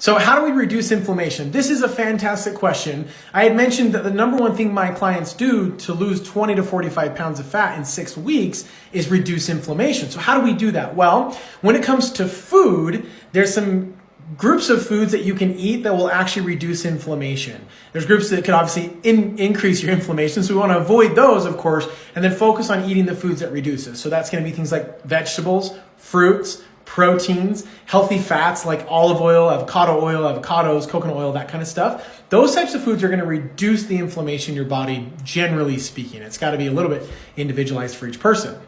So how do we reduce inflammation? This is a fantastic question. I had mentioned that the number one thing my clients do to lose 20 to 45 pounds of fat in 6 weeks is reduce inflammation. So how do we do that? Well, when it comes to food, there's some groups of foods that you can eat that will actually reduce inflammation. There's groups that could obviously increase your inflammation. So we want to avoid those, of course, and then focus on eating the foods that reduces. So that's going to be things like vegetables, fruits, proteins, healthy fats like olive oil, avocado oil, avocados, coconut oil, that kind of stuff. Those types of foods are going to reduce the inflammation in your body, generally speaking. It's got to be a little bit individualized for each person.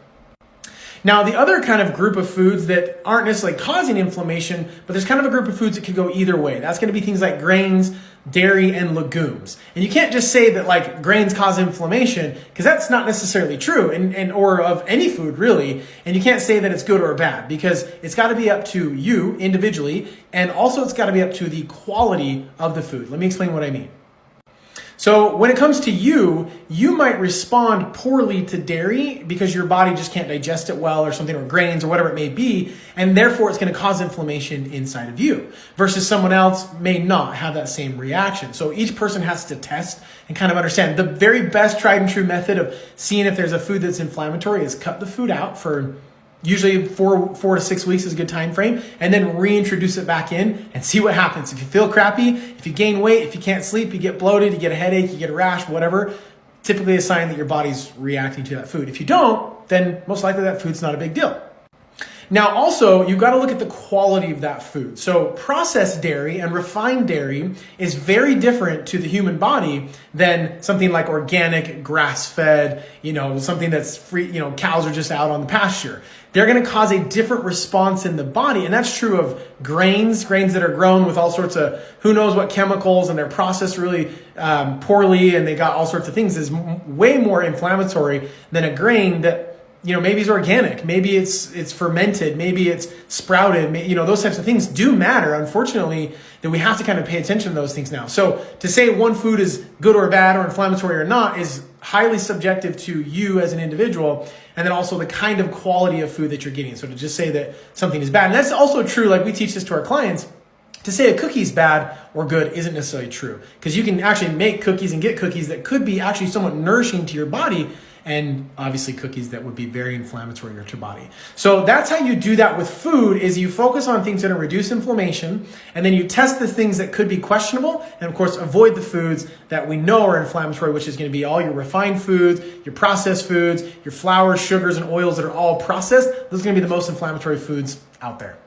Now, the other kind of group of foods that aren't necessarily causing inflammation, but there's kind of a group of foods that could go either way. That's going to be things like grains, dairy, and legumes. And you can't just say that like grains cause inflammation, because that's not necessarily true, and or of any food really. And you can't say that it's good or bad, because it's got to be up to you individually, and also it's got to be up to the quality of the food. Let me explain what I mean. So when it comes to you might respond poorly to dairy because your body just can't digest it well or something, or grains or whatever it may be, and therefore it's going to cause inflammation inside of you, versus someone else may not have that same reaction. So each person has to test and kind of understand. The very best tried and true method of seeing if there's a food that's inflammatory is cut the food out for usually 4 to 6 weeks is a good time frame, and then reintroduce it back in and see what happens. If you feel crappy, if you gain weight, if you can't sleep, you get bloated, you get a headache, you get a rash, whatever, typically a sign that your body's reacting to that food. If you don't, then most likely that food's not a big deal. Now, also, you've got to look at the quality of that food. So processed dairy and refined dairy is very different to the human body than something like organic, grass-fed, something that's free, cows are just out on the pasture. They're going to cause a different response in the body. And that's true of grains that are grown with all sorts of who knows what chemicals, and they're processed really poorly, and they got all sorts of things, is way more inflammatory than a grain that maybe it's organic, maybe it's fermented, maybe it's sprouted, those types of things do matter, unfortunately, that we have to kind of pay attention to those things now. So to say one food is good or bad or inflammatory or not is highly subjective to you as an individual, and then also the kind of quality of food that you're getting. So to just say that something is bad, and that's also true, like we teach this to our clients, to say a cookie is bad or good isn't necessarily true, because you can actually make cookies and get cookies that could be actually somewhat nourishing to your body, and obviously cookies that would be very inflammatory to your body. So that's how you do that with food, is you focus on things that are reduce inflammation, and then you test the things that could be questionable, and of course avoid the foods that we know are inflammatory, which is going to be all your refined foods, your processed foods, your flours, sugars, and oils that are all processed. Those are going to be the most inflammatory foods out there.